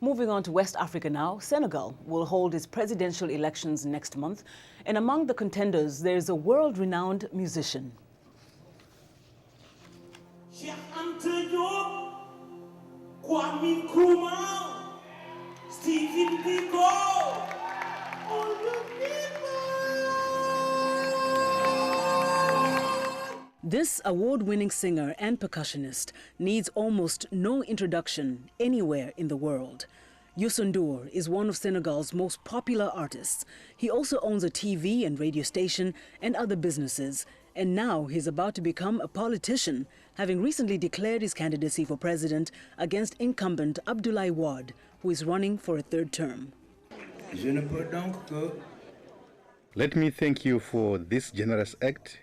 Moving on to West Africa now, Senegal will hold its presidential elections next month. And among the contenders, there is a world-renowned musician. This award-winning singer and percussionist needs almost no introduction anywhere in the world. Youssou N'dour is one of Senegal's most popular artists. He also owns a TV and radio station and other businesses. And now he's about to become a politician, having recently declared his candidacy for president against incumbent Abdoulaye Wade, who is running for a third term. Let me thank you for this generous act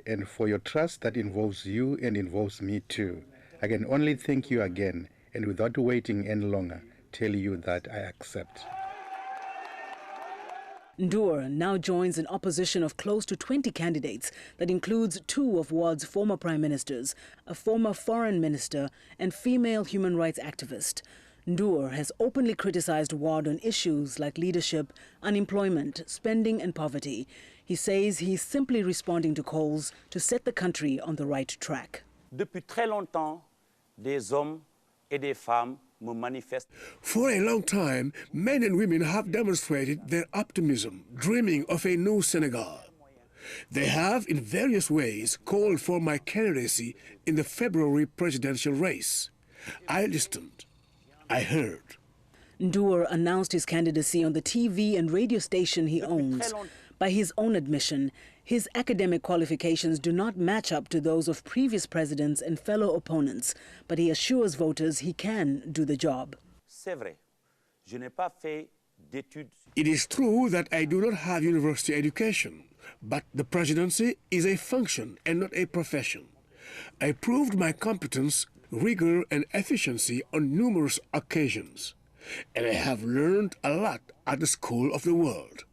and for your trust that involves you and involves me too. I can only thank you again, and without waiting any longer, tell you that I accept. N'dour now joins an opposition of close to 20 candidates that includes two of Wade's former prime ministers, a former foreign minister and female human rights activist. N'dour has openly criticized Wade on issues like leadership, unemployment, spending and poverty. He says he's simply responding to calls to set the country on the right track. Depuis très longtemps, des hommes et des femmes me manifestent. For a long time, men and women have demonstrated their optimism, dreaming of a new Senegal. They have, in various ways, called for my candidacy in the February presidential race. I listened. I heard. N'dour announced his candidacy on the TV and radio station he owns. By his own admission, his academic qualifications do not match up to those of previous presidents and fellow opponents, but he assures voters he can do the job. C'est vrai. Je n'ai pas fait d'études. It is true that I do not have university education, but the presidency is a function and not a profession. I proved my competence, rigor and efficiency on numerous occasions, and I have learned a lot at the School of the World.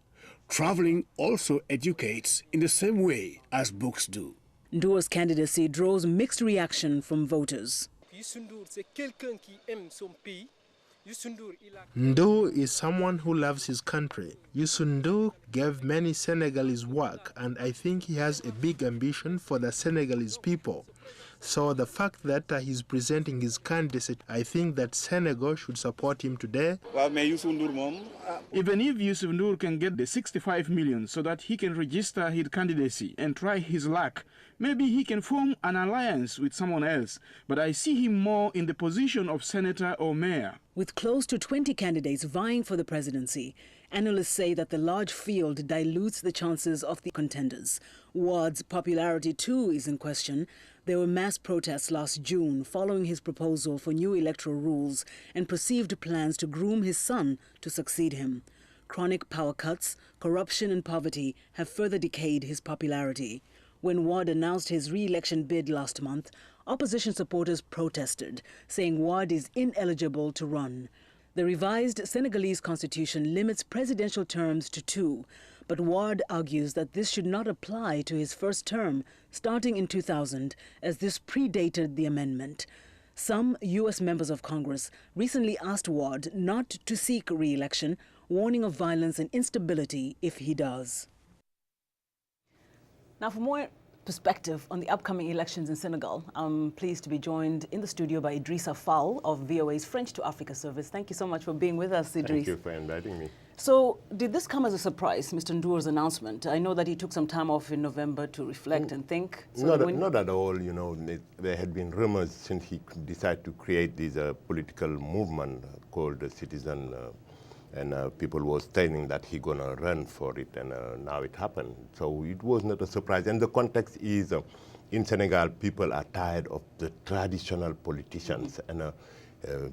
Traveling also educates in the same way as books do. N'dour's candidacy draws mixed reaction from voters. N'dour is someone who loves his country. Youssou N'dour gave many Senegalese work, and I think he has a big ambition for the Senegalese people. So the fact that he's presenting his candidacy, I think that Senegal should support him today. Even if Youssou N'dour can get the 65 million so that he can register his candidacy and try his luck, maybe he can form an alliance with someone else. But I see him more in the position of senator or mayor. With close to 20 candidates vying for the presidency, analysts say that the large field dilutes the chances of the contenders. Wade's popularity too is in question. There were mass protests last June following his proposal for new electoral rules and perceived plans to groom his son to succeed him. Chronic power cuts, corruption and poverty have further decayed his popularity. When Wade announced his re-election bid last month, opposition supporters protested, saying Wade is ineligible to run. The revised Senegalese constitution limits presidential terms to 2, but Wade argues that this should not apply to his first term, starting in 2000, as this predated the amendment. Some U.S. members of Congress recently asked Wade not to seek re-election, warning of violence and instability if he does. Now, for more perspective on the upcoming elections in Senegal, I'm pleased to be joined in the studio by Idrissa Fall of VOA's French to Africa service. Thank you so much for being with us, Idriss. Thank you for inviting me. So, did this come as a surprise, Mr. N'dour's announcement? I know that he took some time off in November to reflect and think. So not at all. You know, there had been rumors since he decided to create this political movement called the Citizen, and people were saying that he's going to run for it, and now it happened. So it was not a surprise. And the context is, in Senegal, people are tired of the traditional politicians, and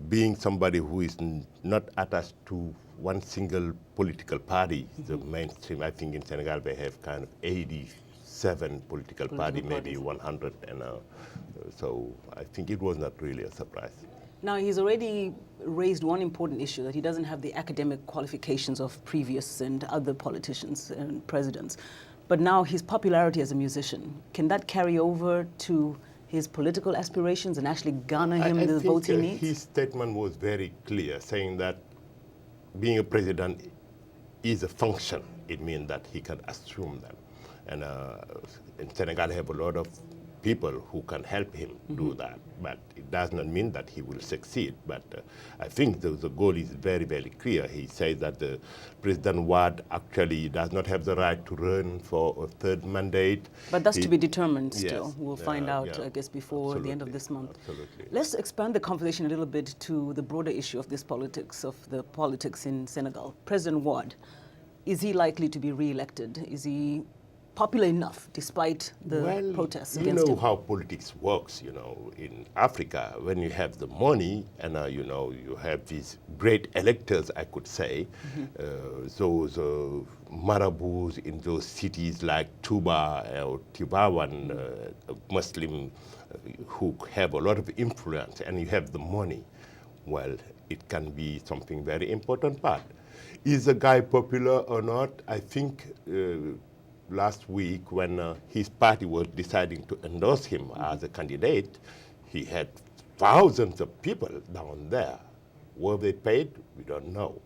being somebody who is not attached to one single political party, the mainstream. I think in Senegal they have kind of 87 political parties, maybe 100, and so I think it was not really a surprise. Now, he's already raised one important issue, that he doesn't have the academic qualifications of previous and other politicians and presidents. But now his popularity as a musician, can that carry over to his political aspirations and actually garner him the votes he needs? His statement was very clear, saying that being a president is a function. It means that he can assume them. And in Senegal, have a lot of people who can help him do that. But it does not mean that he will succeed. But I think the goal is very, very clear. He says that President Wade actually does not have the right to run for a third mandate. But that's to be determined still. Yes. We'll find out, I guess, before the end of this month. Absolutely. Let's expand the conversation a little bit to the broader issue of this politics, of the politics in Senegal. President Wade, is he likely to be re-elected? Is he popular enough despite the protests against him? You know how politics works, in Africa, when you have the money and, you have these great electors, I could say, those marabouts in those cities like Touba or Tivaouane, Muslim who have a lot of influence, and you have the money, well, it can be something very important part. Is the guy popular or not? I think last week when his party was deciding to endorse him as a candidate, he had thousands of people down there. Were they paid? We don't know.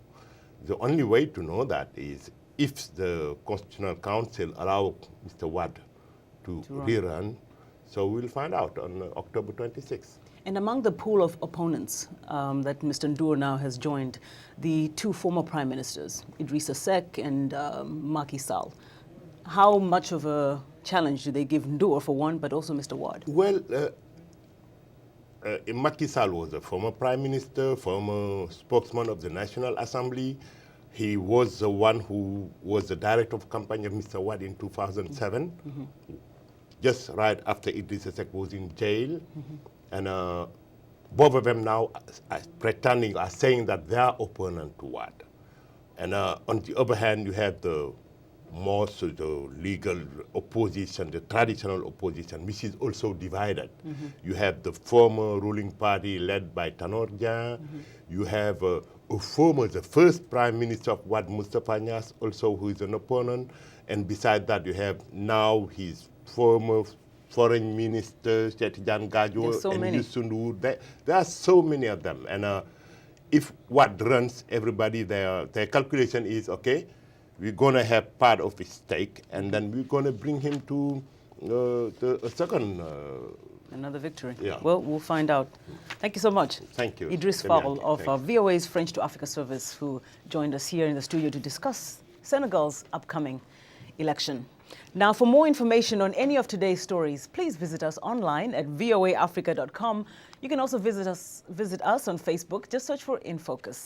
The only way to know that is if the Constitutional Council allow Mr. Wade to rerun, so we'll find out on October 26th. And among the pool of opponents that Mr. N'dour now has joined, the two former prime ministers, Idrissa Seck and Macky Sall, how much of a challenge do they give N'dour for one, but also Mr. Wade? Well, Macky Sall was a former prime minister, former spokesman of the National Assembly. He was the one who was the director of campaign of Mr. Wade in 2007, just right after Idrissa Seck was in jail. And both of them now are saying that they are opponent to Wade. And on the other hand, you have the legal opposition, the traditional opposition, which is also divided. You have the former ruling party led by Tanor Dieng. You have the first prime minister of Wade, Moustapha Niasse, also who is an opponent. And beside that, you have now his former foreign minister, Cheikh Gadio, and Youssou N'dour. There are so many of them. And if Wade runs, everybody, their calculation is, okay, we're going to have part of his stake, and then we're going to bring him to a second... Another victory. Yeah. Well, we'll find out. Thank you so much. Thank you. Idrissa Fall of VOA's French to Africa service, who joined us here in the studio to discuss Senegal's upcoming election. Now, for more information on any of today's stories, please visit us online at voaafrica.com. You can also visit us on Facebook. Just search for In Focus.